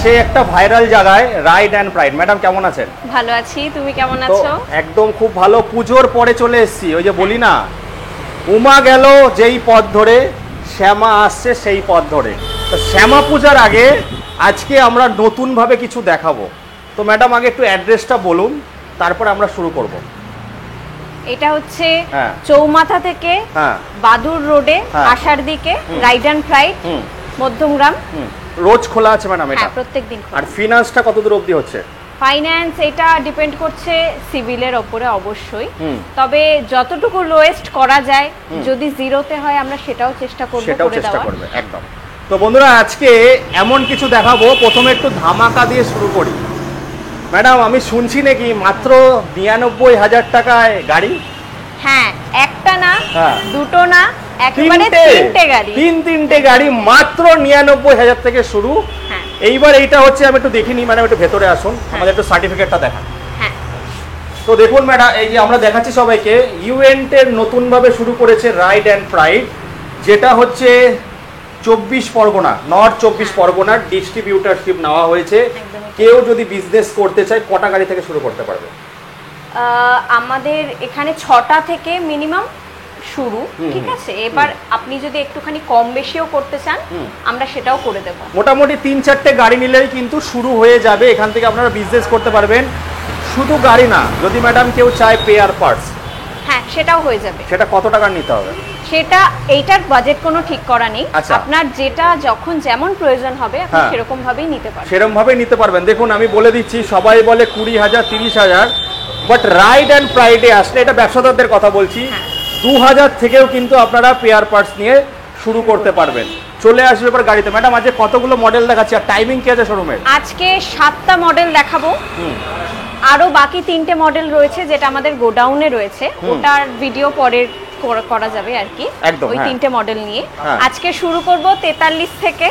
সে একটা ভাইরাল জায়গায় ride and pride. Madam কেমন আছেন? ভালো আছি, তুমি কেমন আছো? একদম খুব ভালো। পুজোর পরে চলে এসেছি, ওই যে বলি না, উমা গেল যেই পথ ধরে শ্যামা আসছে সেই পথ ধরে। তো শ্যামা পূজার আগে আজকে আমরা নতুনভাবে কিছু দেখাবো। তো ম্যাডাম আগে একটু অ্যাড্রেসটা বলুন, তারপরে আমরা শুরু করব। এটা হচ্ছে চৌমাথা থেকে বাদুর রোডে আসার দিকে রাইড অ্যান্ড প্রাইড মধ্যমগ্রাম। রোজ খোলা আছে ম্যাডাম এটা? হ্যাঁ, প্রত্যেকদিন। আর ফিনান্সটা কত দূর অবধি হচ্ছে? ফাইন্যান্স এটা ডিপেন্ড করছে সিভিলের উপরে অবশ্যই, তবে যতটুকু লোয়েস্ট করা যায়, যদি জিরোতে হয় আমরা সেটাও চেষ্টা করব করে দেওয়ার। একদম। তো বন্ধুরা আজকে এমন কিছু দেখাবো, প্রথমে একটু ধামাকা দিয়ে শুরু করি। ম্যাডাম আমি শুনছি নাকি মাত্র ৯৯,০০০ টাকায় গাড়ি? হ্যাঁ, একটা না, দুটো না, একেবারে তিনটে গাড়ি মাত্র ৯৯,০০০ থেকে শুরু। এইবার এইটা হচ্ছে, আমি একটু দেখিনি, ম্যাডাম একটু ভেতরে আসুন, আমাদের একটু সার্টিফিকেটটা দেখান। তো দেখুন ম্যাডাম, এই যে আমরা দেখাচ্ছি সবাইকে, ইউএন্টের নতুনভাবে শুরু করেছে রাইড অ্যান্ড প্রাইড, যেটা হচ্ছে ২৪ পরগনা, নর্থ ২৪ পরগনার ডিস্ট্রিবিউটারশিপ নেওয়া হয়েছে। কেউ যদি বিজনেস করতে চায় কটা গাড়ি থেকে শুরু করতে পারবে? আমাদের এখানে ৬টা থেকে মিনিমাম শুরু, ঠিক আছে? এবার আপনি যদি একটুখানি কম বেশিও করতে চান আমরা সেটাও করে দেব। মোটামুটি ৩-৪টে গাড়ি নিলেই কিন্তু শুরু হয়ে যাবে, এখান থেকে আপনারা বিজনেস করতে পারবেন। শুধু গাড়ি না, যদি ম্যাডাম কেউ চায় পেয়ার পার্টস, হ্যাঁ সেটাও হয়ে যাবে। সেটা কত টাকা নিতে হবে? সেটা এইটার বাজেট কোনো ঠিক করা নেই, আপনার যেটা যখন যেমন প্রয়োজন হবে আপনি সেরকম ভাবেই নিতে পারবেন। সেরকম ভাবেই নিতে পারবেন। দেখুন আমি বলে দিচ্ছি, সবাই বলে ২০,০০০ ৩০,০০০, বাট রাইড অ্যান্ড প্রাইডে আসলে, এটা ব্যবসাদারদের কথা বলছি, ২০০০ থেকেও কিন্তু আপনারা পেয়ার পার্টস নিয়ে শুরু করতে পারবেন। চলে আসবে এবার গাড়িতে। ম্যাডাম আজকে কতগুলো মডেল দেখাচ্ছি, আর টাইমিং কি আছে শোরুমের? আজকে 7টা মডেল দেখাবো, আরো বাকি 3টে মডেল রয়েছে যেটা আমাদের গোডাউনে রয়েছে, ওটার ভিডিও পরে করা যাবে আর কি, ওই 3টে মডেল নিয়ে। আজকে শুরু করব 43 থেকে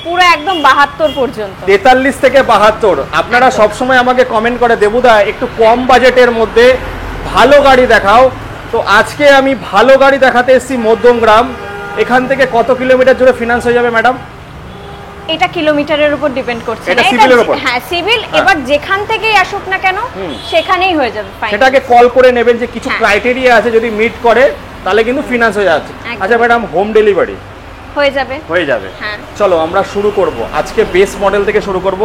পুরো একদম 72 পর্যন্ত। 43 থেকে 72। আপনারা সব সময় আমাকে কমেন্ট করে, দেবুদা একটু কম বাজেটের মধ্যে ভালো গাড়ি দেখাও। তো আজকে আমি ভালো গাড়ি দেখাতে এসেছি মধ্যমগ্রাম। এখান থেকে কত কিলোমিটার জুড়ে ফিনান্স হয়ে যাবে ম্যাডাম? এটা কিলোমিটারের উপর ডিপেন্ড করছে। এটা সিভিলের উপর? হ্যাঁ সিভিল, এবার যেখান থেকেই আসুক না কেন সেখানেই হয়ে যাবে ফাইন। সেটাকে কল করে নেবেন যে কিছু ক্রাইটেরিয়া আছে, যদি মিট করে তাহলে কিন্তু ফিনান্স হয়ে যাচ্ছে। আচ্ছা ম্যাডাম, হোম ডেলিভারি হয়ে যাবে? হয়ে যাবে। চলো আমরা শুরু করব। আজকে বেস মডেল থেকে শুরু করব,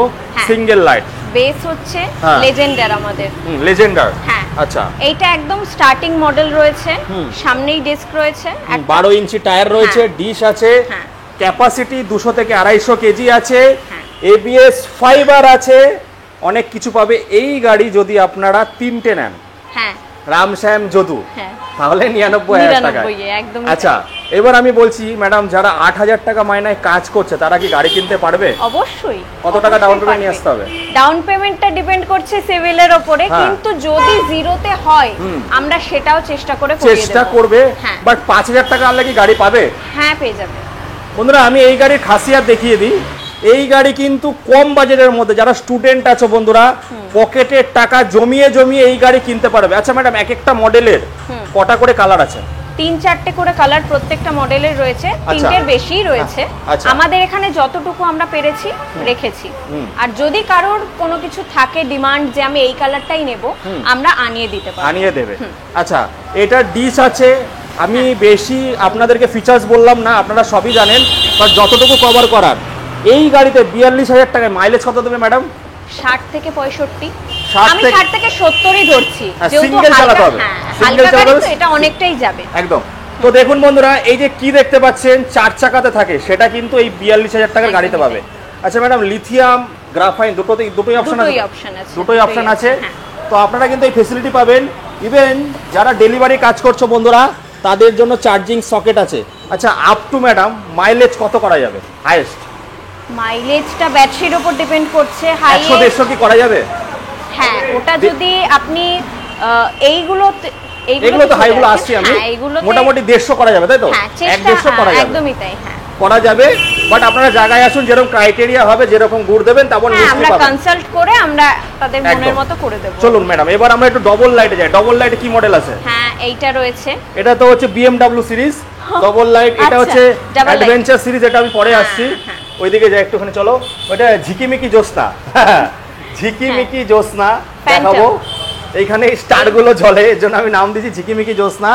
সিঙ্গেল লাইট। বেস হচ্ছে লেজেন্ডার আমাদের। লেজেন্ডার, হ্যাঁ। আচ্ছা, এইটা একদম স্টার্টিং মডেল রয়েছে, সামনেই ডেস্ক রয়েছে, 12 ইঞ্চি টায়ার রয়েছে, ডিশ আছে, ক্যাপাসিটি 200 থেকে 250 কেজি আছে, এবিএস ফাইবার আছে, অনেক কিছু পাবে এই গাড়ি যদি আপনারা 3টে নেন। হ্যাঁ, রামশ্যাম যদু, তাহলে ৯৯,০০০ টাকা। আচ্ছা এবার আমি বলছি ম্যাডাম, যারা ৮,০০০ টাকা মাইনায় কাজ করছে তারা কি গাড়ি কিনতে পারবে? অবশ্যই। কত টাকা ডাউন পেমেন্ট নিয়ে আসতে হবে? ডাউন পেমেন্টটা ডিপেন্ড করছে সিভিলের উপরে, কিন্তু যদি জিরোতে হয় আমরা সেটাও চেষ্টা করবে। বাট ৫,০০০ টাকা আনলে কি গাড়ি পাবে? হ্যাঁ পেয়ে যাবে। বন্ধুরা আমি এই গাড়ির খাসিয়াত দেখিয়ে দিই। এই গাড়ি কিন্তু কম বাজেটের মধ্যে, যারা স্টুডেন্ট আছো বন্ধুরা, পকেটের টাকা জমিয়ে জমিয়ে এই গাড়ি কিনতে পারবে। আচ্ছা ম্যাডাম, এক একটা মডেলের কটা করে কালার আছে? ৩-৪টে করে কালার প্রত্যেকটা মডেলের রয়েছে, 3টের বেশিই রয়েছে। আমাদের এখানে যতটুকু আমরা পেরেছি রেখেছি, আর যদি কারোর কোনো কিছু থাকে ডিমান্ড যে আমি এই কালারটাই নেব, আমরা আনিয়ে দিতে পারি। আনিয়ে দেবে। আচ্ছা এটা ডিশ আছে, আমি বেশি আপনাদেরকে ফিচার্স বললাম না, আপনারা সবই জানেন, বাট যতটুকু কভার করার। এই গাড়িতে ৪২,০০০ টাকায় মাইলেজ কত দেবে ম্যাডাম? 60 থেকে 65। আমি 60 থেকে 70ই ধরছি, সিঙ্গেল চালাতে হবে। সিঙ্গেল চালাতে এটা অনেকটাই যাবে একদম। তো দেখুন বন্ধুরা, এই যে কি দেখতে পাচ্ছেন 4 চাকাতে থাকে, সেটা কিন্তু এই ৪২,০০০ টাকার গাড়িতে পাবে। আচ্ছা ম্যাডাম, লিথিয়াম গ্রাফাইন দুটোই অপশন আছে? দুটোই অপশন আছে। তো আপনারা কিন্তু এই ফেসিলিটি পাবেন। ইভেন যারা ডেলিভারি কাজ করছো বন্ধুরা, তাদের জন্য চার্জিং সকেট আছে। আচ্ছা আপ টু ম্যাডাম মাইলেজ কত করা যাবে হাইয়েস্ট? মাইলেজটা ব্যাটারির উপর ডিপেন্ড করছে। ১০০-১৫০ কি করা যাবে? হ্যাঁ, ওটা যদি আপনি এইগুলো তো হাইগুলো আসছি আমি, মোটামুটি ১৫০ করা যাবে, তাই তো? ১-১৫০ করা যাবে, একদমই তাই। হ্যাঁ করা যাবে, বাট আপনারা জায়গায় আসুন, যেরকম ক্রাইটেরিয়া হবে, যেরকম গুড় দেবেন তেমন মিষ্টি পাবেন। আমরা কনসাল্ট করে আমরা তাদের মনের মতো করে দেব। চলুন ম্যাডাম, এবার আমরা একটু ডবল লাইটে যাই। ডবল লাইটে কি মডেল আছে? হ্যাঁ এইটা রয়েছে, এটা তো হচ্ছে BMW সিরিজ ডবল লাইট। এটা হচ্ছে অ্যাডভেঞ্চার সিরিজ, এটা আমি পরে আসছি। ওইদিকে যাই একটুখানি, চলো। ওটা ঝিকিমিকি জ্যোৎস্না, ঝিকিমিকি জ্যোৎস্না দেখাবো। এইখানে স্টার গুলো জ্বলে, এর জন্য আমি নাম দিয়েছি ঝিকিমিকি জ্যোৎস্না।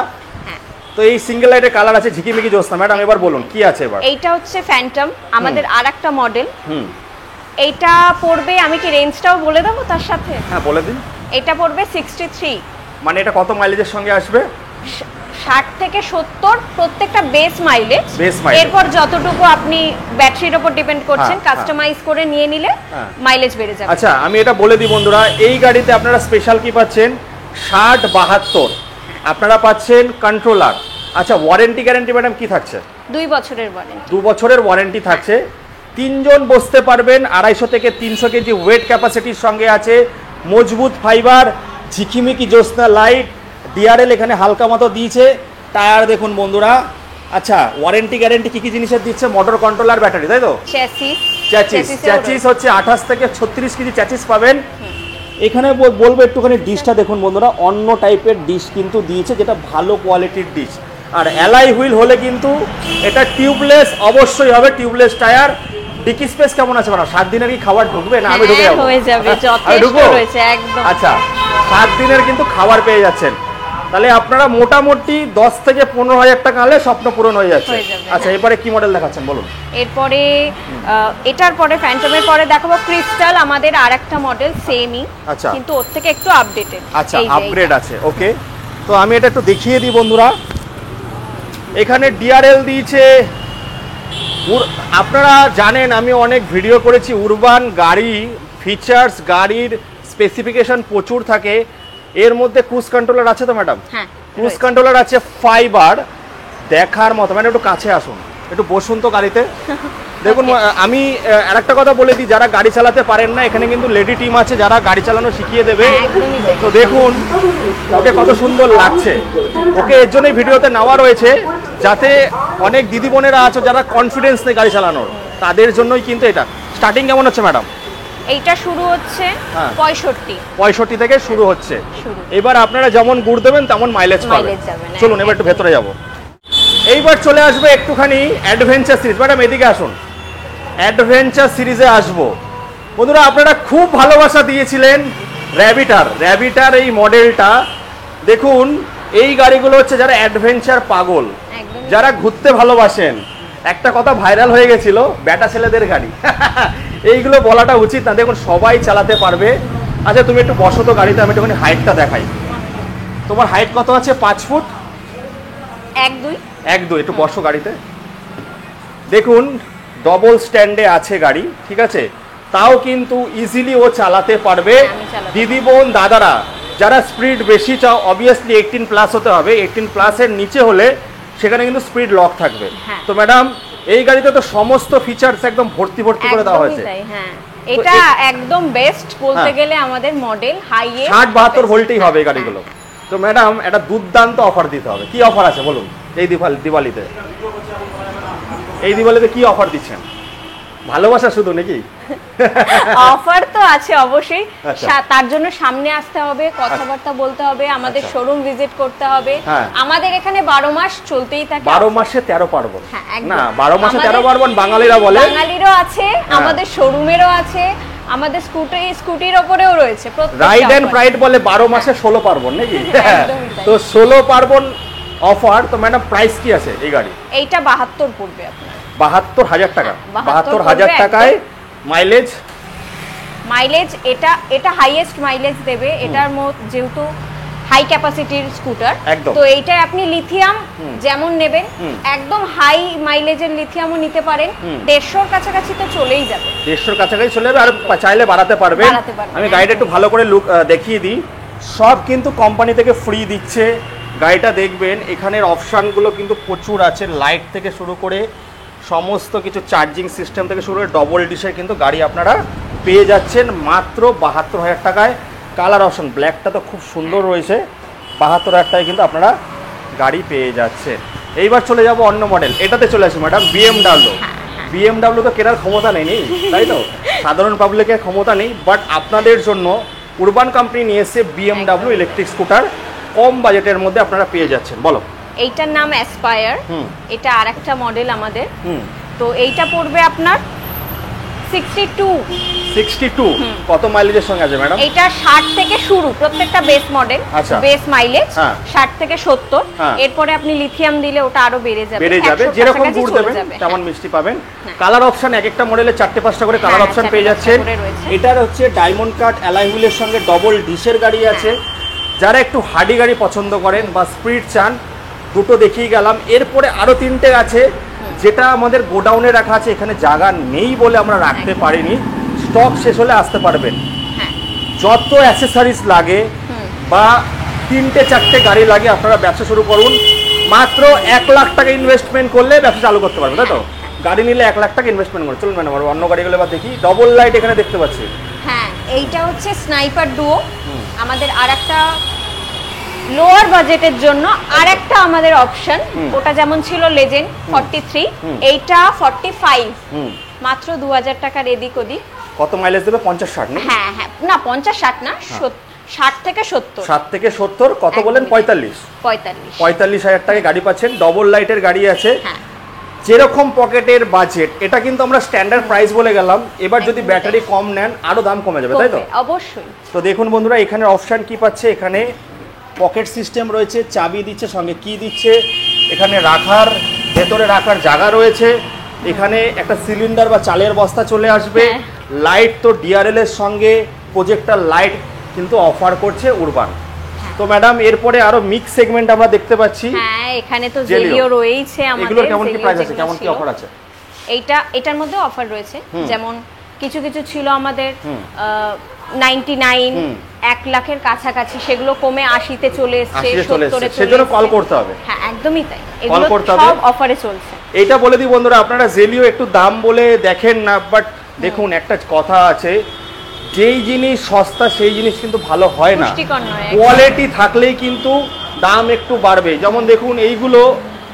তো এই সিঙ্গেল লাইটের কালার আছে ঝিকিমিকি জ্যোৎস্না। ম্যাডাম এবার বলুন কি আছে এবার। এইটা হচ্ছে ফ্যান্টম, আমাদের আরেকটা মডেল। এইটা পড়বে, আমি কি রেঞ্জটাও বলে দেবো তার সাথে? হ্যাঁ বলে দিন। এটা পড়বে 63। মানে এটা কত মাইলেজের সঙ্গে আসবে? 60 থেকে 70 প্রত্যেকটা বেস মাইলেজ। এরপর যতটুকু আপনি ব্যাটারির উপর ডিপেন্ড করছেন, কাস্টমাইজ করে নিয়ে নিলে মাইলেজ বেড়ে যাবে। আচ্ছা আমি এটা বলে দিই বন্ধুরা, এই গাড়িতে আপনারা স্পেশাল কি পাচ্ছেন, 60-72 আপনারা পাচ্ছেন কন্ট্রোলার। আচ্ছা ওয়ারেন্টি গ্যারান্টি ম্যাডাম কি থাকছে? 2 বছরের ওয়ারেন্টি। 2 বছরের ওয়ারেন্টি থাকছে। 3 জন বসতে পারবেন, 250 থেকে 300 কেজি ওয়েট ক্যাপাসিটির সঙ্গে আছে, মজবুত ফাইবার, ঝিকিমিকি জ্যোৎস্না লাইট, ডিআরএল এখানে হালকা মতো দিয়েছে, টায়ার দেখুন বন্ধুরা। আচ্ছা ওয়ারেন্টি গ্যারান্টি কি কি জিনিসের দিচ্ছে? মোটর কন্ট্রোলার, ব্যাটারি, তাই তো? চ্যাসিস হচ্ছে 28 থেকে 36 কেজি চ্যাসিস পাবেন। এখানে বলবো একটুখানি ডিশটা দেখুন বন্ধুরা, অন্য টাইপের ডিশ কিন্তু দিয়েছে, যেটা ভালো কোয়ালিটির ডিশ। আর অ্যালাই হুইল হলে কিন্তু এটা টিউবলেস অবশ্যই হবে, টিউবলেস টায়ার। ডিকি স্পেস কেমন আছে ম্যাডাম? 7 দিনের কি খাবার ঢুকবে না আমি ঢুকে যাব? হয়ে যাবে, যথেষ্ট রয়েছে একদম। আচ্ছা 7 দিনের কিন্তু খাবার পেয়ে যাচ্ছেন, তাহলে আপনারা মোটামুটি 10 থেকে 15,000 টাকা হলে স্বপ্ন পূরণ হয়ে যাচ্ছে। আচ্ছা এবারে কি মডেল দেখাচ্ছেন বলুন। এরপরে এটার পরে ফ্যান্টমের পরে দেখাবো ক্রিস্টাল, আমাদের আরেকটা মডেল সেমই, আচ্ছা কিন্তু ওর থেকে একটু আপডেটেড। আচ্ছা আপগ্রেড আছে, ওকে। তো আমি এটা একটু দেখিয়ে দিই বন্ধুরা। এখানে ডিআরএল দিয়েছে। আপনারা জানেন আমি অনেক ভিডিও করেছি, উরবান গাড়ি ফিচার্স, গাড়ির স্পেসিফিকেশন প্রচুর থাকে। এর মধ্যে ক্রুজ কন্ট্রোলার আছে তো ম্যাডাম? হ্যাঁ ক্রুজ কন্ট্রোলার আছে, ফাইবার দেখার মতো। মানে একটু কাছে আসুন, একটু বসুন তো গাড়িতে। দেখুন আমি আরেকটা কথা বলে দিই, যারা গাড়ি চালাতে পারেন না, এখানে কিন্তু লেডি টিম আছে যারা গাড়ি চালানো শিখিয়ে দেবে। তো দেখুন ওকে কত সুন্দর লাগছে, ওকে এর জন্যই ভিডিওতে নেওয়া রয়েছে, যাতে অনেক দিদি বোনেরা আছে যারা কনফিডেন্স নেই গাড়ি চালানোর, তাদের জন্যই কিন্তু এটা। স্টার্টিং কেমন হচ্ছে ম্যাডাম? এইটা শুরু হচ্ছে 65 থেকে শুরু হচ্ছে। এবার আপনারা যেমন গুড় দেবেন তেমন মাইলেজ পাবেন। চলুন এবার একটু ভেতরে যাব। এইবার চলে আসবে একটুখানি অ্যাডভেঞ্চার সিরিজ। ম্যাডাম এদিকে আসুন, অ্যাডভেঞ্চার সিরিজে আসবো। বন্ধুরা আপনারা খুব ভালোবাসা দিয়েছিলেন র্যাবিটার এই মডেলটা। দেখুন এই গাড়িগুলো হচ্ছে যারা অ্যাডভেঞ্চার পাগল, যারা ঘুরতে ভালোবাসেন। একটা কথা ভাইরাল হয়ে গেছিল, ব্যাটা ছেলেদের গাড়ি। এইগুলো বলাটা উচিত না, দেখুন সবাই চালাতে পারবে। আচ্ছা তুমি একটু বসো তো গাড়িতে, আমি একটুখানি হাইটটা দেখাই। তোমার হাইট কত আছে? 5 ফুট 1-2। একটু বসো গাড়িতে। দেখুন ডবল স্ট্যান্ডে আছে গাড়ি, ঠিক আছে, তাও কিন্তু ইজিলি ও চালাতে পারবে। দিদি বোন দাদারা যারা স্পিড বেশি চাও, অবভিয়াসলি 18+ হতে হবে। 18+ এর নিচে হলে সেখানে কিন্তু স্পিড লক থাকবে। তো ম্যাডাম এই গাড়িতে তো সমস্ত ফিচারস একদম ভর্তি করে দেওয়া হয়েছে। এটা একদম বেস্ট বলতে গেলে আমাদের মডেল হাইয়ে 60-72 ভোল্টই হবে এই গাড়িগুলো। তো ম্যাডাম একটা দুর্দান্ত অফার দিতে হবে। কি অফার আছে বলুন এই দিওয়ালিতে? এই দিওয়ালিতে কি অফার দিচ্ছেন? ভালোবাসা শুধু নাকি? অফার তো আছে অবশ্যই, তার জন্য সামনে আসতে হবে, কথাবার্তা বলতে হবে, আমাদের শোরুম ভিজিট করতে হবে। আমাদের এখানে 12 মাস চলতেই থাকে। 12 মাসে 13 পার্বণ। না 12 মাসে 13 পার্বণ বাঙালিরা বলে। বাঙালিরও আছে, আমাদের শোরুমেরও আছে, আমাদের স্কুটির ওপরেও রয়েছে। রাইড এন্ড প্রাইড বলে 12 মাসে 16 পার্বণ নাকি? তো 16 পার্বণ অফার। তো ম্যাডাম প্রাইস কি আছে এই গাড়ি? এইটা 72 পড়বে আপনার। 72,000 টাকা। 72,000 টাকায় মাইলেজ এটা হাইয়েস্ট মাইলেজ দেবে। এটার যেহেতু হাই ক্যাপাসিটির স্কুটার, তো এইটাই আপনি লিথিয়াম যেমন নেবেন, একদম হাই মাইলেজের লিথিয়ামও নিতে পারেন। 150-র কাছাকাছি তো চলেই যাবে। 150-র কাছাকাছি চলে যাবে, আর চাইলে বাড়াতে পারবেন। আমি গাড়িটা একটু ভালো করে লুক দেখিয়ে দিই। সব কিন্তু কোম্পানি থেকে ফ্রি দিচ্ছে। গাড়িটা দেখবেন এখানের অপশানগুলো কিন্তু প্রচুর আছে, লাইট থেকে শুরু করে সমস্ত কিছু, চার্জিং সিস্টেম থেকে শুরু করে ডবল ডিশের কিন্তু গাড়ি আপনারা পেয়ে যাচ্ছেন মাত্র 72,000 টাকায়। কালার অপশন ব্ল্যাকটা তো খুব সুন্দর রয়েছে। 72,000 টাকায় কিন্তু আপনারা গাড়ি পেয়ে যাচ্ছেন। এইবার চলে যাব অন্য মডেল, এটাতে চলে আসি ম্যাডাম। বিএমডাব্লিউ তো কেনার ক্ষমতা নেই, তাই তো? সাধারণ পাবলিকের ক্ষমতা নেই, বাট আপনাদের জন্য উরবান কোম্পানি নিয়ে এসে বিএমডাব্লিউ ইলেকট্রিক স্কুটার কম বাজেটের মধ্যে আপনারা পেয়ে যাচ্ছেন। বলো। এইটার নাম অ্যাসপায়ার, এটা আরেকটা মডেল আমাদের। তো এইটা পড়বে আপনার 62 কত মাইলেজের সঙ্গে আছে ম্যাডাম? এটা 60 থেকে শুরু, প্রত্যেকটা বেস মডেল, বেস মাইলেজ 60 থেকে 70। এরপরে আপনি লিথিয়াম দিলে ওটা আরো বেড়ে যাবে, যেরকম গুড় দেবেন তেমন মিষ্টি পাবেন। কালার অপশন এক একটা মডেলে 4-5টা করে কালার অপশন পেয়ে যাচ্ছেন। এটার হচ্ছে ডায়মন্ড কাট অ্যালয় হুইলের সঙ্গে ডবল ডিশের গাড়ি আছে। যারা একটু হার্ডি গাড়ি পছন্দ করেন বা স্পিড চান, দুটো দেখিয়ে গেলাম। এরপরে আরো 3টে আছে যেটা আমাদের গোডাউনে রাখা আছে, এখানে জায়গা নেই বলে আমরা রাখতে পারিনি। স্টক শেষ হলে আসতে পারবেন। যত অ্যাক্সেসরিজ লাগে বা 3-4টে গাড়ি লাগে, আপনারা ব্যবসা শুরু করুন। মাত্র 1 লাখ টাকা ইনভেস্টমেন্ট করলে ব্যবসা চালু করতে পারবেন, তাই তো? গাড়ি নিলে 1 লাখ টাকা ইনভেস্টমেন্ট করুন। চলুন ম্যাডাম অন্য গাড়িগুলো বা দেখি। ডবল লাইট এখানে দেখতে পাচ্ছি। হ্যাঁ, এইটা হচ্ছে স্নাইপার ডুও। আমাদের আরেকটা লোয়ার বাজেটের জন্য আরেকটা আমাদের অপশন, ওটা যেমন ছিল লেজেন্ড 43, এইটা 45, মাত্র 2000 টাকার এদিক ওদিক। কত মাইলেজ দেবে? 50-60 না? হ্যাঁ হ্যাঁ, না 50-60 না, 60 থেকে 70। 60 থেকে 70 কত বলেন? 45,000 টাকায় গাড়ি পাচ্ছেন। ডবল লাইটের গাড়ি আছে। যেরকম পকেটের বাজেট, এটা কিন্তু আমরা স্ট্যান্ডার্ড প্রাইস বলে গেলাম। এবার যদি ব্যাটারি কম নেন আরো দাম কমে যাবে, তাই তো? অবশ্যই। তো দেখুন বন্ধুরা, এখানে অপশন কি পাচ্ছে? এখানে পকেট সিস্টেম রয়েছে, চাবি দিচ্ছে, সঙ্গে কি দিচ্ছে, এখানে রাখার ভেতরে রাখার জায়গা রয়েছে। এখানে একটা সিলিন্ডার বা চালের বস্তা চলে আসবে। লাইট তো ডিআরএল এর সঙ্গে প্রজেক্টর লাইট কিন্তু অফার করছে উরবান। তো ম্যাডাম এরপরে আরো মিক্স সেগমেন্ট আমরা দেখতে পাচ্ছি। হ্যাঁ, এখানে তো জেলিও রয়েছে আমাদের। এগুলোর কেমন কি প্রাইস আছে, কেমন কি অফার আছে? এটার মধ্যে অফার রয়েছে, যেমন কিছু কিছু ছিল আমাদের 99, 1 লাখের কাছাকাছি, সেগুলো কমে 80-তে চলে এসেছে, 70-এ। সেজন্য কল করতে হবে। হ্যাঁ, একদমই তাই। এগুলো সব অফারে চলছে। এইটা বলে দিই বন্ধুরা, আপনারা জেলিও একটু দাম বলে দেখেন না, বাট দেখুন একটা কথা আছে, যেই জিনিস সস্তা সেই জিনিস কিন্তু ভালো হয় না। কোয়ালিটি থাকলেই কিন্তু দাম একটু বাড়বে। যেমন দেখুন এইগুলো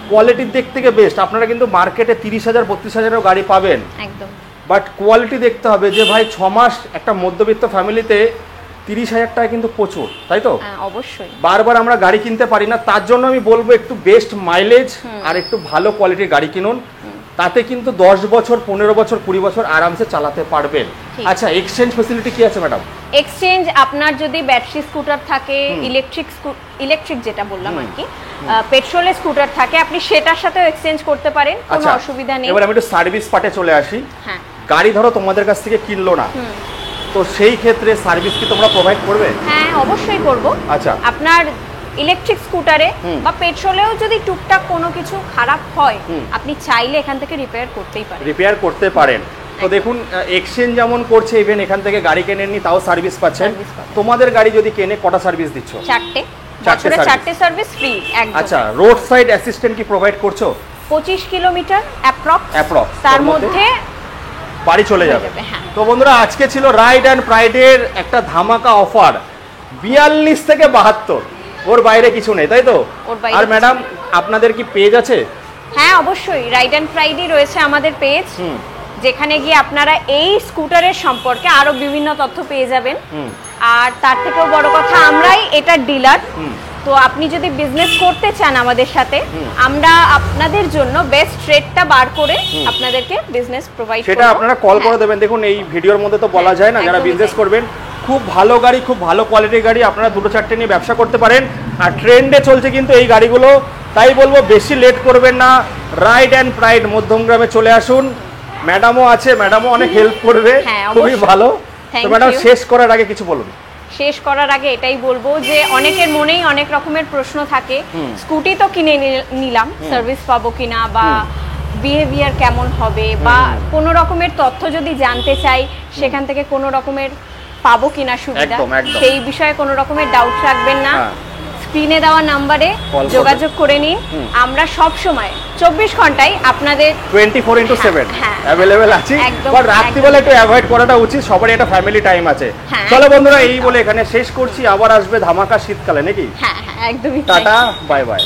কোয়ালিটির দিক থেকে বেস্ট। আপনারা কিন্তু মার্কেটে 30,000-32,000 গাড়ি পাবেন, একদম, বাট কোয়ালিটি দেখতে হবে যে ভাই 6 মাস একটা মধ্যবিত্ত ফ্যামিলিতে 30,000 টাকা কিন্তু প্রচুর, তাই তো? অবশ্যই। বারবার আমরা গাড়ি কিনতে পারি না, তার জন্য আমি বলবো একটু বেস্ট মাইলেজ আর একটু ভালো কোয়ালিটির গাড়ি কিনুন। তাতে কিন্তু 10 বছর, 15 বছর, 20 বছর আরামসে চালাতে পারবেন। আচ্ছা, এক্সচেঞ্জ ফ্যাসিলিটি কি আছে ম্যাডাম? এক্সচেঞ্জ আপনার যদি ব্যাটারি স্কুটার থাকে, ইলেকট্রিক যেটা বললাম আর কি, পেট্রোলের স্কুটার থাকে, আপনি সেটার সাথেও এক্সচেঞ্জ করতে পারেন, কোনো অসুবিধা নেই। এবার আমি একটু সার্ভিস পার্টে চলে আসি। হ্যাঁ, গাড়ি ধরো তোমাদের কাছ থেকে কিনলো না, তো সেই ক্ষেত্রে সার্ভিস কি তোমরা প্রোভাইড করবে? হ্যাঁ, অবশ্যই করব। আচ্ছা, আপনার ইলেকট্রিক স্কুটারে বা পেট্রোলেও যদি টুকটাক কোনো কিছু খারাপ হয়, আপনি চাইলে এখান থেকে রিপেয়ার করতে পারেন। তো দেখুন, এক্সচেঞ্জ যেমন করছে, ইভেন এখান থেকে গাড়ি কেনেননি তাও সার্ভিস পাচ্ছেন। তোমাদের গাড়ি যদি কেনে কটা সার্ভিস দিচ্ছ? 4টে সার্ভিস ফ্রি একদম। আচ্ছা, রোড সাইড অ্যাসিস্ট্যান্ট কি প্রোভাইড করছো? 25 কিলোমিটার অ্যাপ্রক্স, তার মধ্যে বাড়ি চলে যাবে। তো বন্ধুরা, আজকে ছিল রাইড অ্যান্ড প্রাইডের একটা ধামাকা অফার, 42 থেকে 72, ওর বাইরে কিছু নেই, তাই তো? আর ম্যাডাম আপনাদের কি পেজ আছে? হ্যাঁ, অবশ্যই। রাইড অ্যান্ড প্রাইডই রয়েছে আমাদের পেজ, যেখানে গিয়ে আপনারা এই স্কুটারের সম্পর্কে আরো বিভিন্ন তথ্য পেয়ে যাবেন। আর তার থেকেও বড় কথা, আমরাই এটার ডিলার। তো আপনি যদি বিজনেস করতে চান আমাদের সাথে, আমরা আপনাদের জন্য বেস্ট রেটটা বার করে আপনাদেরকে বিজনেস প্রোভাইড করব। সেটা আপনারা কল করে দেবেন। দেখুন, এই ভিডিওর মধ্যে তো বলা যায় না, যারা বিজনেস করবেন, খুব ভালো গাড়ি, খুব ভালো কোয়ালিটির গাড়ি, আপনারা 2-4টে নিয়ে ব্যবসা করতে পারেন। আর ট্রেন্ডে চলছে কিন্তু এই গাড়িগুলো, তাই বলবো বেশি লেট করবেন না, রাইড অ্যান্ড প্রাইড মধ্যমগ্রামে চলে আসুন। ম্যাডামও আছে, ম্যাডামও অনেক হেল্প করবে, খুবই ভালো। তো ম্যাডাম, শেষ করার আগে কিছু বলুন। শেষ করার আগে এটাই বলবো যে অনেকের মনেই অনেক রকমের প্রশ্ন থাকে, স্কুটি তো কিনে নিলাম, সার্ভিস পাবো কিনা, বা বিহেভিয়ার কেমন হবে, বা কোনো রকমের তথ্য যদি জানতে চাই সেখান থেকে কোনো রকমের পাবো কিনা সুবিধা, সেই বিষয়ে কোনো রকমের ডাউট রাখবেন না। স্ক্রিনে দেওয়া নাম্বারে যোগাযোগ করে নিন। আমরা সব সময় 24 ঘন্টায় আপনাদের 24x7 অ্যাভেলেবেল আছি। বাট রাত্রিবেলা একটু অ্যাভয়েড করাটা উচিত, সবারই একটা ফ্যামিলি টাইম আছে। চলো বন্ধুরা, এই বলে এখানে শেষ করছি। আবার আসবে ধামাকা শীতকালে নাকি? হ্যাঁ, একদমই। Tata, bye bye.